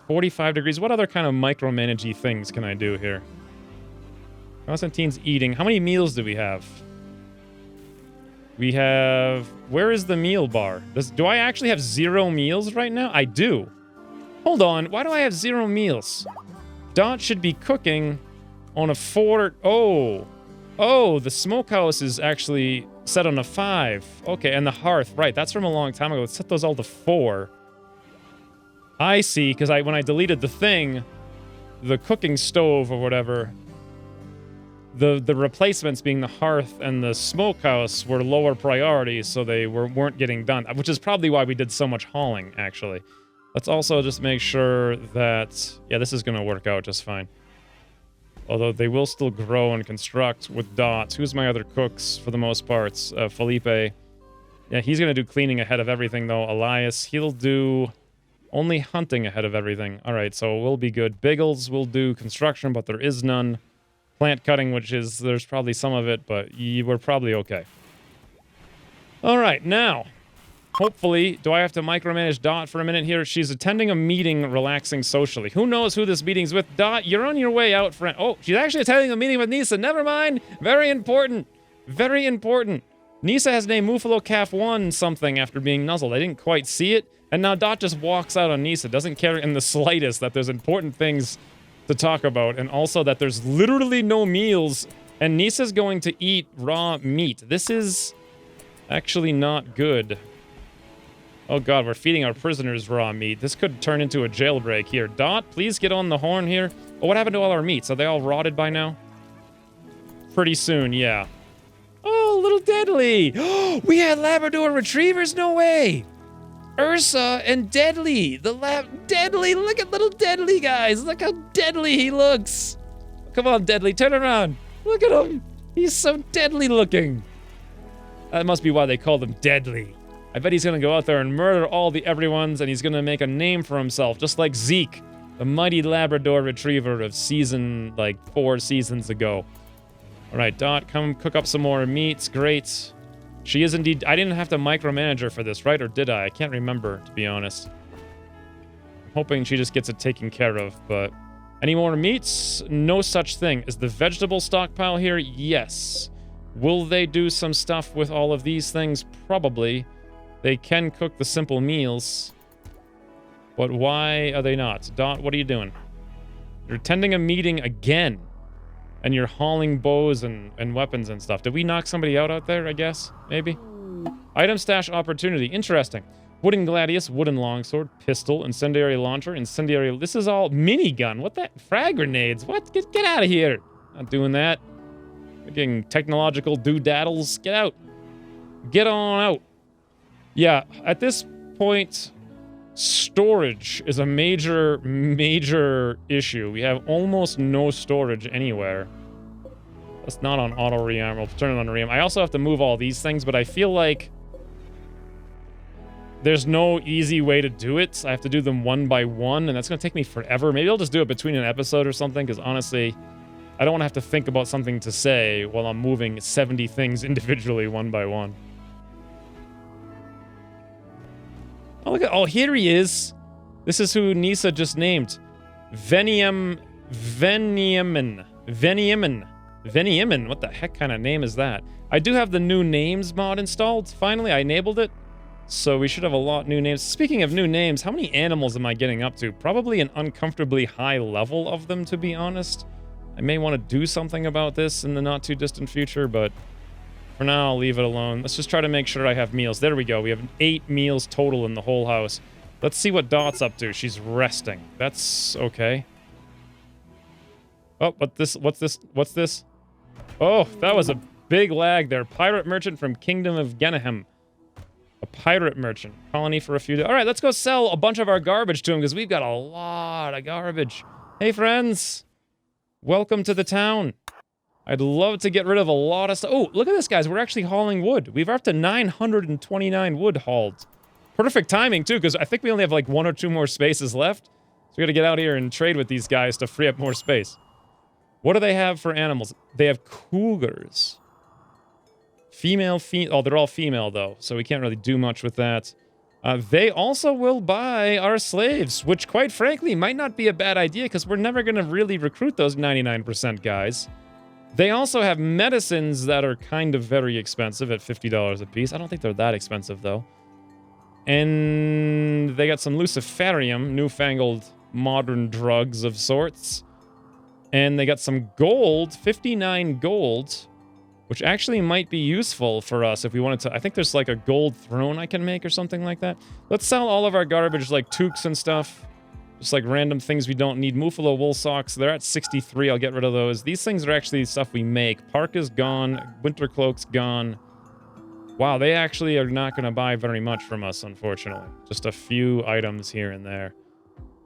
45 degrees. What other kind of micromanagey things can I do here? Constantine's eating. How many meals do we have? We have... Where is the meal bar? Do I actually have 0 meals right now? I do. Hold on. Why do I have 0 meals? Dot should be cooking... on a 4... Oh, the smokehouse is actually set on a 5. Okay, and the hearth. Right, that's from a long time ago. Let's set those all to 4. I see, because when I deleted the thing, the cooking stove or whatever, the replacements being the hearth and the smokehouse were lower priorities, so they weren't getting done, which is probably why we did so much hauling, actually. Let's also just make sure that... Yeah, this is going to work out just fine. Although they will still grow and construct with dots. Who's my other cooks for the most parts? Felipe. Yeah, he's going to do cleaning ahead of everything, though. Elias, he'll do only hunting ahead of everything. All right, so we'll be good. Biggles will do construction, but there is none. Plant cutting, which is... There's probably some of it, but we're probably okay. All right, now... Hopefully, do I have to micromanage Dot for a minute here? She's attending a meeting, relaxing socially. Who knows who this meeting's with? Dot, you're on your way out, friend. Oh, she's actually attending a meeting with Nisa. Never mind. Very important. Very important. Nisa has named Muffalo Calf 1 something after being nuzzled. I didn't quite see it. And now Dot just walks out on Nisa. Doesn't care in the slightest that there's important things to talk about. And also that there's literally no meals. And Nisa's going to eat raw meat. This is actually not good. Oh god, we're feeding our prisoners raw meat. This could turn into a jailbreak here. Dot, please get on the horn here. Oh, what happened to all our meats? Are they all rotted by now? Pretty soon, yeah. Oh, little Deadly! We had Labrador Retrievers? No way! Ursa and Deadly! Deadly! Look at little Deadly, guys! Look how deadly he looks! Come on, Deadly, turn around! Look at him! He's so deadly looking! That must be why they called him Deadly. I bet he's gonna go out there and murder all the everyones, and he's gonna make a name for himself, just like Zeke, the mighty Labrador Retriever of season, like, 4 seasons ago. Alright, Dot, come cook up some more meats. Great. She is indeed... I didn't have to micromanage her for this, right? Or did I? I can't remember, to be honest. I'm hoping she just gets it taken care of, but... Any more meats? No such thing. Is the vegetable stockpile here? Yes. Will they do some stuff with all of these things? Probably. They can cook the simple meals. But why are they not? Dot, what are you doing? You're attending a meeting again. And you're hauling bows and weapons and stuff. Did we knock somebody out there, I guess? Maybe? Item stash opportunity. Interesting. Wooden gladius, wooden longsword, pistol, incendiary launcher, incendiary... This is all minigun. What the... Frag grenades. What? Get out of here. Not doing that. We're getting technological doodaddles. Get out. Get on out. Yeah, at this point, storage is a major issue. We have almost no storage anywhere. That's not on auto rearm. We'll turn it on rearm. I also have to move all these things, but I feel like there's no easy way to do it. I have to do them one by one, and that's going to take me forever. Maybe I'll just do it between an episode or something, because honestly, I don't want to have to think about something to say while I'm moving 70 things individually one by one. Oh, look at... Oh, here he is. This is who Nisa just named. Veniamin. What the heck kind of name is that? I do have the new names mod installed. Finally, I enabled it. So we should have a lot new names. Speaking of new names, how many animals am I getting up to? Probably an uncomfortably high level of them, to be honest. I may want to do something about this in the not too distant future, but for now, I'll leave it alone. Let's just try to make sure I have meals. There we go. We have 8 meals total in the whole house. Let's see what Dot's up to. She's resting. That's okay. Oh, what's this? Oh, that was a big lag there. Pirate merchant from Kingdom of Genahem. A pirate merchant. Colony for a few days. All right, let's go sell a bunch of our garbage to him, because we've got a lot of garbage. Hey, friends. Welcome to the town. I'd love to get rid of a lot of stuff. Oh, look at this, guys. We're actually hauling wood. We've up to 929 wood hauled. Perfect timing, too, because I think we only have like 1 or 2 more spaces left. So we gotta get out here and trade with these guys to free up more space. What do they have for animals? They have cougars. Oh, they're all female, though, so we can't really do much with that. They also will buy our slaves, which, quite frankly, might not be a bad idea, because we're never going to really recruit those 99% guys. They also have medicines that are kind of very expensive at $50 a piece. I don't think they're that expensive, though. And they got some luciferium, newfangled modern drugs of sorts. And they got some gold, 59 gold, which actually might be useful for us if we wanted to. I think there's like a gold throne I can make or something like that. Let's sell all of our garbage, like toques and stuff. Just like random things we don't need. Muffalo wool socks, they're at 63. I'll get rid of those. These things are actually stuff we make. Parka's gone. Winter cloak's gone. Wow, they actually are not going to buy very much from us, unfortunately. Just a few items here and there.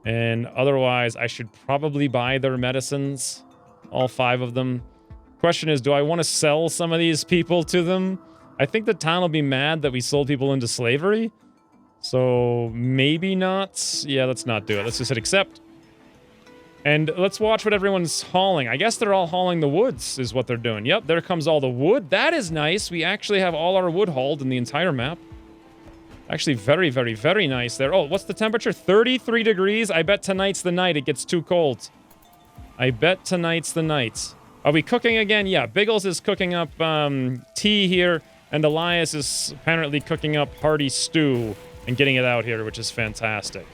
And otherwise, I should probably buy their medicines. All 5 of them. Question is, do I want to sell some of these people to them? I think the town will be mad that we sold people into slavery. So, maybe not. Yeah, let's not do it. Let's just hit accept. And let's watch what everyone's hauling. I guess they're all hauling the woods, is what they're doing. Yep, there comes all the wood. That is nice. We actually have all our wood hauled in the entire map. Actually, very, very, very nice there. Oh, what's the temperature? 33 degrees. I bet tonight's the night it gets too cold. I bet tonight's the night. Are we cooking again? Yeah, Biggles is cooking up tea here, and Elias is apparently cooking up hearty stew and getting it out here, which is fantastic.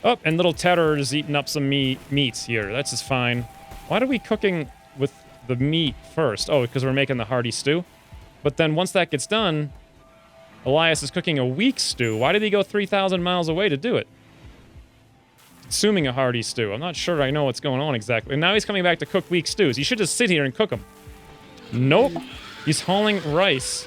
Oh, and little Terror is eating up some meats here. That's just fine. Why are we cooking with the meat first? Oh, because we're making the hearty stew. But then once that gets done, Elias is cooking a weak stew. Why did he go 3,000 miles away to do it? Assuming a hearty stew. I'm not sure I know what's going on exactly. And now he's coming back to cook weak stews. He should just sit here and cook them. Nope. He's hauling rice.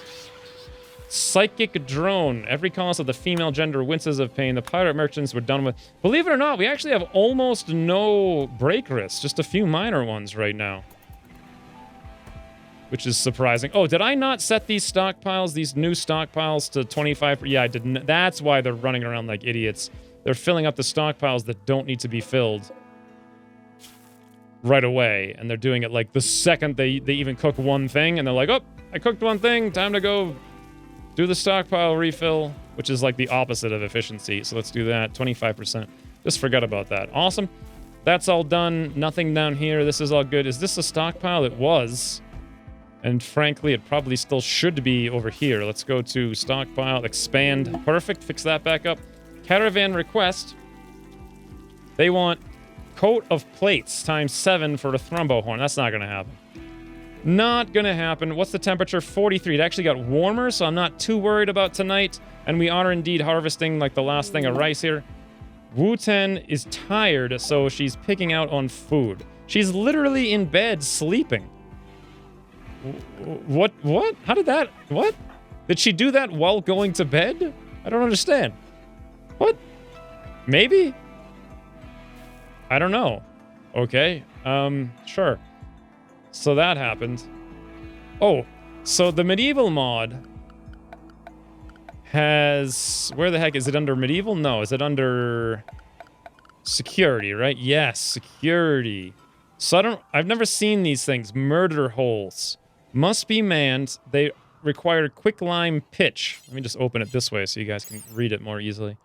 Psychic drone. Every cause of the female gender winces of pain. The pirate merchants were done with. Believe it or not, we actually have almost no break risks. Just a few minor ones right now. Which is surprising. Oh, did I not set these stockpiles, these new stockpiles to 25? Yeah, I didn't. That's why they're running around like idiots. They're filling up the stockpiles that don't need to be filled right away. And they're doing it like the second they even cook one thing. And they're like, oh, I cooked one thing. Time to go do the stockpile refill, which is like the opposite of efficiency. So let's do that. 25%. Just forget about that. Awesome. That's all done. Nothing down here. This is all good. Is this a stockpile? It was. And frankly, it probably still should be over here. Let's go to stockpile, expand. Perfect. Fix that back up. Caravan request. They want coat of plates times 7 for a thrumbo horn. That's not going to happen. Not going to happen. What's the temperature? 43. It actually got warmer, so I'm not too worried about tonight. And we are indeed harvesting like the last thing of rice here. Wu-Ten is tired, so she's picking out on food. She's literally in bed sleeping. What? How did that? What? Did she do that while going to bed? I don't understand. What? Maybe? I don't know. Okay. Sure. So that happened. Oh, so the medieval mod has... Where the heck is it under medieval? No, is it under security, right? Yes, security. So I've never seen these things. Murder holes. Must be manned. They require quicklime pitch. Let me just open it this way so you guys can read it more easily.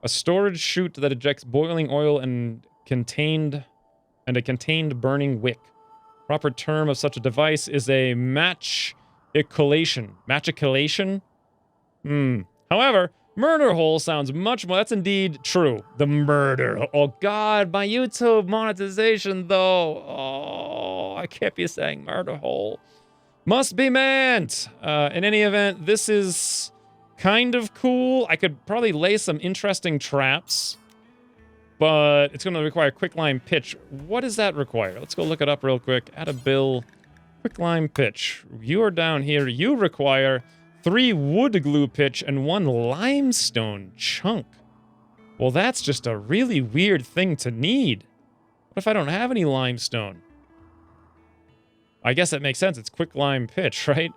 A storage chute that ejects boiling oil and a contained burning wick. Proper term of such a device is a machicolation. Machicolation? However, murder hole sounds much more... That's indeed true. The murder... Oh, God, my YouTube monetization, though. Oh, I can't be saying murder hole. Must be manned. In any event, this is kind of cool. I could probably lay some interesting traps, but it's going to require quicklime pitch. What does that require? Let's go look it up real quick. Add a bill. Quicklime pitch. You are down here. You require 3 wood glue pitch and 1 limestone chunk. Well, that's just a really weird thing to need. What if I don't have any limestone? I guess that makes sense. It's quicklime pitch, right?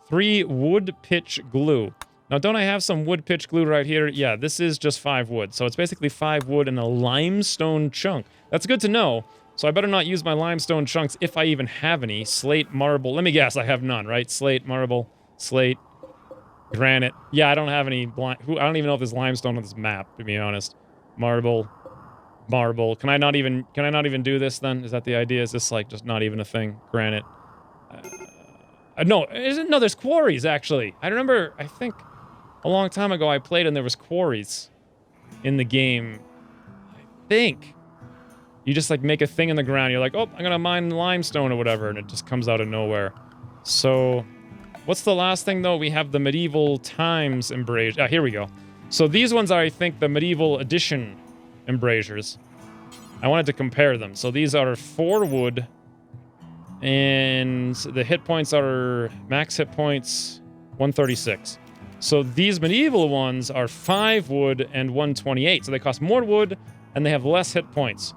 3 wood pitch glue. Now, don't I have some wood pitch glue right here? Yeah, this is just 5 wood. So it's basically 5 wood and a limestone chunk. That's good to know. So I better not use my limestone chunks if I even have any. Slate, marble. Let me guess, I have none, right? Slate, marble, slate, granite. Yeah, I don't have any... I don't even know if there's limestone on this map, to be honest. Marble. Marble. Can I not even do this then? Is that the idea? Is this like just not even a thing? Granite. No, there's quarries actually. I remember, I think a long time ago I played and there was quarries in the game. I think. You just like make a thing in the ground. You're like, oh, I'm gonna mine limestone or whatever, and it just comes out of nowhere. So, what's the last thing though? We have the medieval times embrasure. Ah, here we go. So these ones are, I think, the medieval edition embrasures. I wanted to compare them. So these are 4 wood, and the hit points are max hit points 136. So these medieval ones are 5 wood and 128. So they cost more wood and they have less hit points.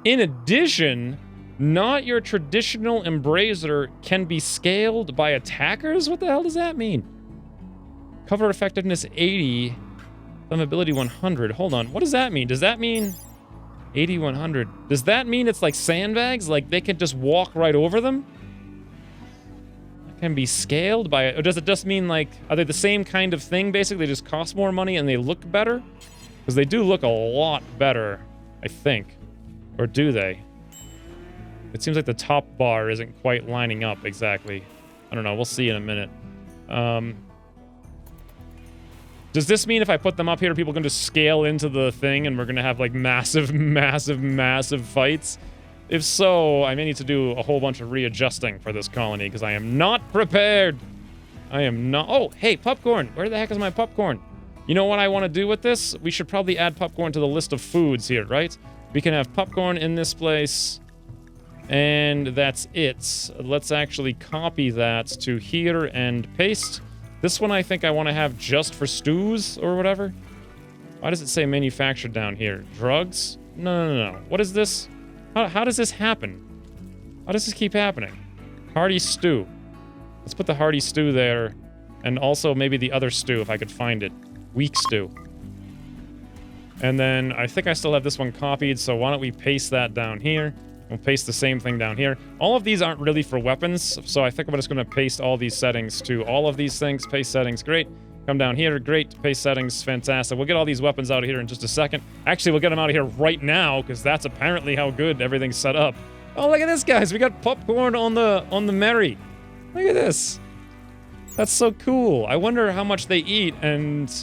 In addition, not your traditional embraser can be scaled by attackers? What the hell does that mean? Cover effectiveness 80, flammability 100. Hold on, what does that mean? Does that mean 80, 100? Does that mean it's like sandbags? Like they can just walk right over them? Can be scaled by it? Or does it just mean like, are they the same kind of thing basically? They just cost more money and they look better? Because they do look a lot better, I think. Or do they? It seems like the top bar isn't quite lining up exactly. I don't know, we'll see in a minute. Does this mean if I put them up here, people can just scale into the thing and we're gonna have like massive, massive, massive fights? If so, I may need to do a whole bunch of readjusting for this colony because I am not prepared. I am not... Oh, hey, popcorn. Where the heck is my popcorn? You know what I want to do with this? We should probably add popcorn to the list of foods here, right? We can have popcorn in this place. And that's it. Let's actually copy that to here and paste. This one I think I want to have just for stews or whatever. Why does it say manufactured down here? Drugs? No. What is this? How does this happen? How does this keep happening? Hearty stew. Let's put the hearty stew there. And also maybe the other stew if I could find it. Weak stew. And then I think I still have this one copied, so why don't we paste that down here? We'll paste the same thing down here. All of these aren't really for weapons, so I think I'm just going to paste all these settings to all of these things. Paste settings, great. Come down here, great. Paste settings, fantastic. We'll get all these weapons out of here in just a second. Actually, we'll get them out of here right now, because that's apparently how good everything's set up. Oh, look at this, guys. We got popcorn on the Merry. Look at this. That's so cool. I wonder how much they eat, and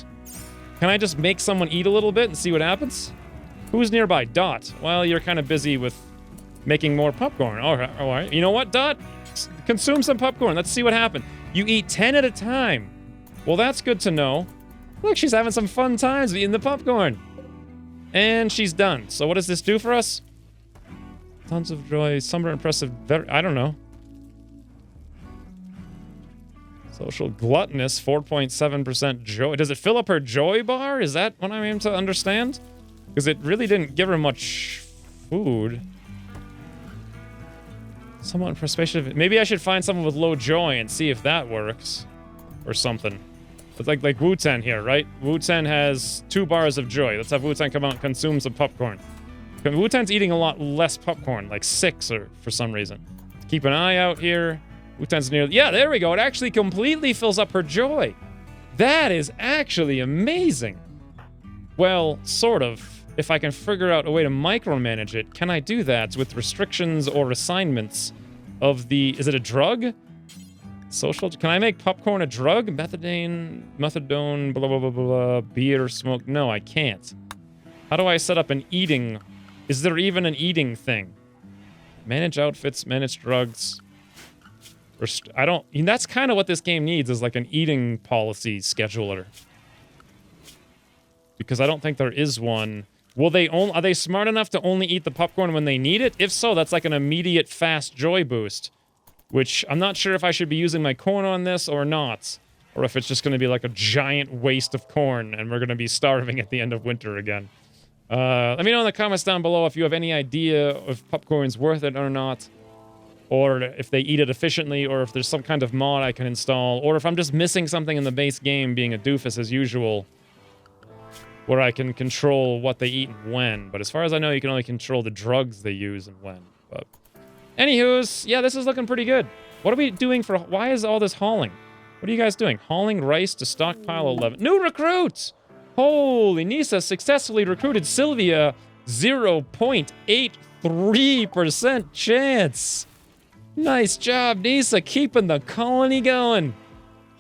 can I just make someone eat a little bit and see what happens? Who's nearby? Dot. Well, you're kind of busy with making more popcorn. All right. You know what, Dot? Consume some popcorn. Let's see what happens. You eat 10 at a time. Well, that's good to know. Look, she's having some fun times eating the popcorn. And she's done. So what does this do for us? Tons of joy, somber, impressive, I don't know. Social gluttonous, 4.7% joy. Does it fill up her joy bar? Is that what I'm aiming to understand? Because it really didn't give her much food. Somewhat persuasive. Maybe I should find someone with low joy and see if that works. Or something. It's like Wu-Ten here, right? Wu-Ten has 2 bars of joy. Let's have Wu-Ten come out and consume some popcorn. Wu-Ten's eating a lot less popcorn, like 6 or for some reason. Keep an eye out here. Wu-Ten's near... Yeah, there we go. It actually completely fills up her joy. That is actually amazing. Well, sort of. If I can figure out a way to micromanage it, can I do that with restrictions or assignments of the... Is it a drug? Social... Can I make popcorn a drug? Methadone, blah, blah, blah, blah, beer, smoke... No, I can't. How do I set up an eating... Is there even an eating thing? Manage outfits, manage drugs... I don't... That's kind of what this game needs, is like an eating policy scheduler. Because I don't think there is one... Will they only... Are they smart enough to only eat the popcorn when they need it? If so, that's like an immediate fast joy boost. Which, I'm not sure if I should be using my corn on this or not. Or if it's just going to be like a giant waste of corn and we're going to be starving at the end of winter again. Let me know in the comments down below if you have any idea if popcorn's worth it or not. Or if they eat it efficiently, or if there's some kind of mod I can install. Or if I'm just missing something in the base game, being a doofus as usual. Where I can control what they eat and when. But as far as I know, you can only control the drugs they use and when. But anywho's, yeah, this is looking pretty good. What are we doing for... Why is all this hauling? What are you guys doing? Hauling rice to stockpile 11. New recruits! Holy, Nisa successfully recruited Sylvia. 0.83% chance. Nice job, Nisa, keeping the colony going.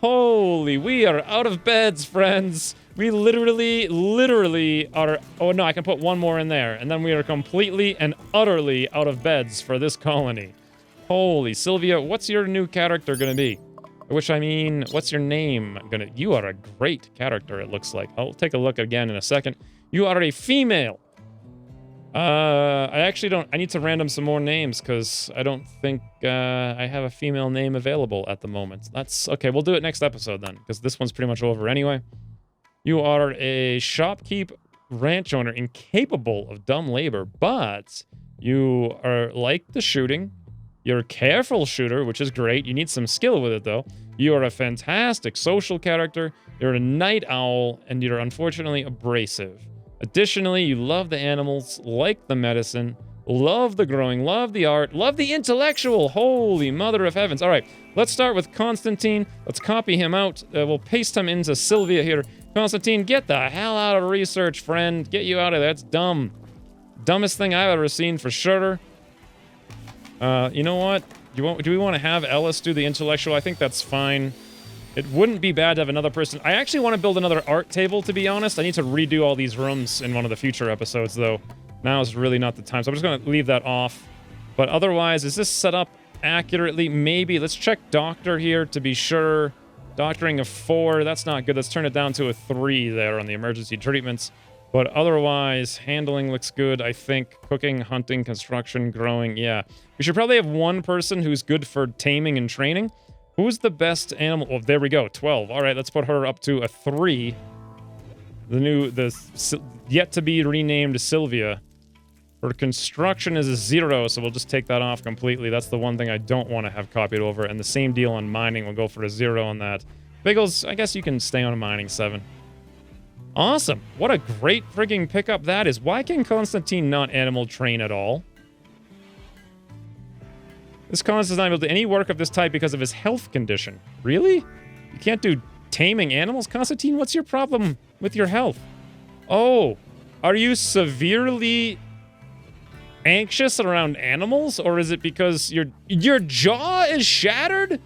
Holy, we are out of beds, friends. We literally are... Oh, no, I can put one more in there. And then we are completely and utterly out of beds for this colony. Holy, Sylvia, what's your new character gonna be? Which, I mean, what's your name gonna... You are a great character, it looks like. I'll take a look again in a second. You are a female. I actually don't... I need to random some more names, because I don't think I have a female name available at the moment. That's... Okay, we'll do it next episode then, because this one's pretty much over anyway. You are a shopkeep ranch owner, incapable of dumb labor, but you are like the shooting. You're a careful shooter, which is great. You need some skill with it, though. You are a fantastic social character. You're a night owl, and you're unfortunately abrasive. Additionally, you love the animals, like the medicine, love the growing, love the art, love the intellectual. Holy mother of heavens. All right, let's start with Constantine. Let's copy him out. We'll paste him into Sylvia here. Constantine, get the hell out of research, friend. Get you out of there. That's dumb. Dumbest thing I've ever seen, for sure. You know what? Do we want to have Ellis do the intellectual? I think that's fine. It wouldn't be bad to have another person. I actually want to build another art table, to be honest. I need to redo all these rooms in one of the future episodes, though. Now is really not the time, so I'm just going to leave that off. But otherwise, is this set up accurately? Maybe. Let's check Doctor here to be sure. Doctoring a 4, that's not good. Let's turn it down to a 3 there on the emergency treatments. But otherwise, handling looks good, I think. Cooking, hunting, construction, growing, yeah. We should probably have one person who's good for taming and training. Who's the best animal? Oh, there we go, 12. All right, let's put her up to a 3. The yet-to-be renamed Sylvia. Her construction is a 0, so we'll just take that off completely. That's the one thing I don't want to have copied over. And the same deal on mining. We'll go for a 0 on that. Biggles, I guess you can stay on a mining 7. Awesome. What a great frigging pickup that is. Why can Constantine not animal train at all? This Constantine is not able to do any work of this type because of his health condition. Really? You can't do taming animals? Constantine, what's your problem with your health? Oh, are you severely anxious around animals? Or is it because your jaw is shattered?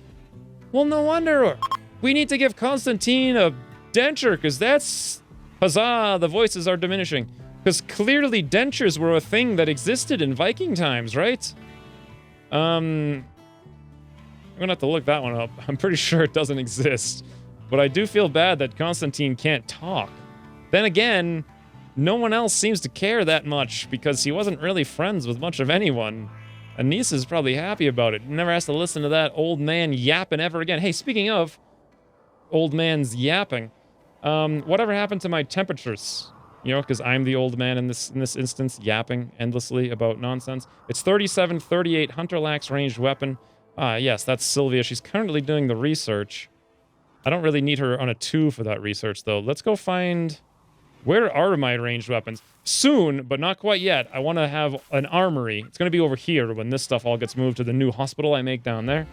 Well, no wonder. We need to give Constantine a denture, because that's... Huzzah, the voices are diminishing. Because clearly dentures were a thing that existed in Viking times, right? I'm gonna have to look that one up. I'm pretty sure it doesn't exist. But I do feel bad that Constantine can't talk. Then again, no one else seems to care that much, because he wasn't really friends with much of anyone. Anissa's probably happy about it. Never has to listen to that old man yapping ever again. Hey, speaking of, old man's yapping. Whatever happened to my temperatures? You know, because I'm the old man in this instance, yapping endlessly about nonsense. It's 37, 38, Hunter Lax ranged weapon. Yes, that's Sylvia. She's currently doing the research. I don't really need her on a 2 for that research, though. Let's go find... Where are my ranged weapons? Soon, but not quite yet. I want to have an armory. It's going to be over here when this stuff all gets moved to the new hospital I make down there.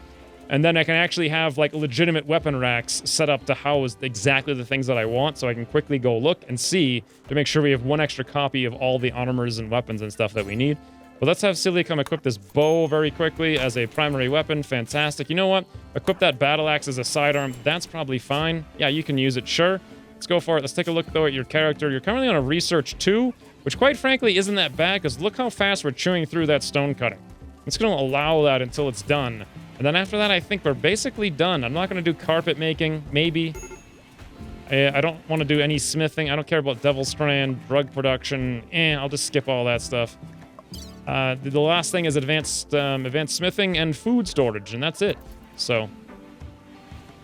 And then I can actually have, like, legitimate weapon racks set up to house exactly the things that I want, so I can quickly go look and see to make sure we have one extra copy of all the armors and weapons and stuff that we need. But let's have Celia come equip this bow very quickly as a primary weapon. Fantastic. You know what? Equip that battle axe as a sidearm. That's probably fine. Yeah, you can use it, sure. Let's go for it. Let's take a look, though, at your character. You're currently on a research 2, which quite frankly isn't that bad, because look how fast we're chewing through that stone cutting. It's going to allow that until it's done. And then after that, I think we're basically done. I'm not going to do carpet making, maybe. I don't want to do any smithing. I don't care about devil strand, drug production. I'll just skip all that stuff. The last thing is advanced smithing and food storage, and that's it. So...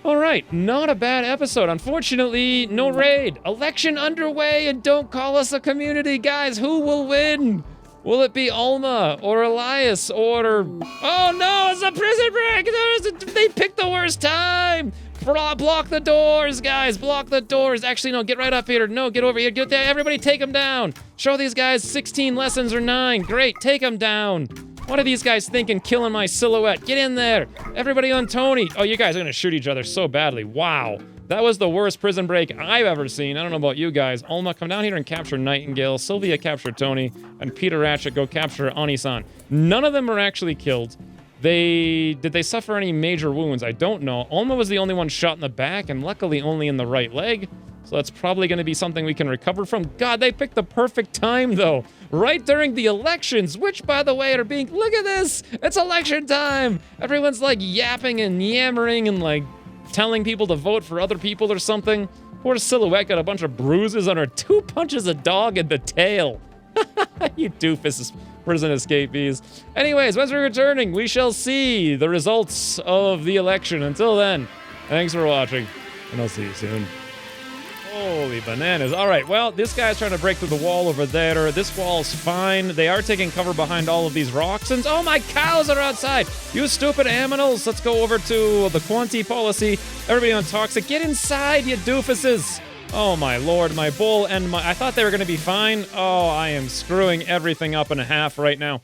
All right, not a bad episode. Unfortunately, no raid. Election underway, and don't call us a community. Guys, who will win? Will it be Alma or Elias or... Oh no, it's a prison break! They picked the worst time! Block the doors, guys, block the doors. Actually, no, get right up here. No, get over here. Get there. Everybody take them down. Show these guys 16 lessons or 9. Great, take them down. What are these guys thinking, killing my silhouette? Get in there. Everybody on Tony. Oh, you guys are going to shoot each other so badly. Wow. That was the worst prison break I've ever seen. I don't know about you guys. Alma, come down here and capture Nightingale. Sylvia, capture Tony. And Peter Ratchet, go capture Anisan. None of them are actually killed. Did they suffer any major wounds? I don't know. Alma was the only one shot in the back, and luckily only in the right leg. So that's probably going to be something we can recover from. God, they picked the perfect time, though. Right during the elections, which, by the way, are being... Look at this! It's election time! Everyone's, like, yapping and yammering and, like, telling people to vote for other people or something. Poor Silhouette got a bunch of bruises on her. 2 punches a dog in the tail. You doofus prison escapees. Anyways, once we're returning, we shall see the results of the election. Until then, thanks for watching, and I'll see you soon. Holy bananas. All right, well, this guy's trying to break through the wall over there. This wall's fine. They are taking cover behind all of these rocks. And oh, my cows are outside. You stupid aminals. Let's go over to the Quanti policy. Everybody on Toxic, get inside, you doofuses. Oh, my lord, my bull and my... I thought they were going to be fine. Oh, I am screwing everything up in half right now.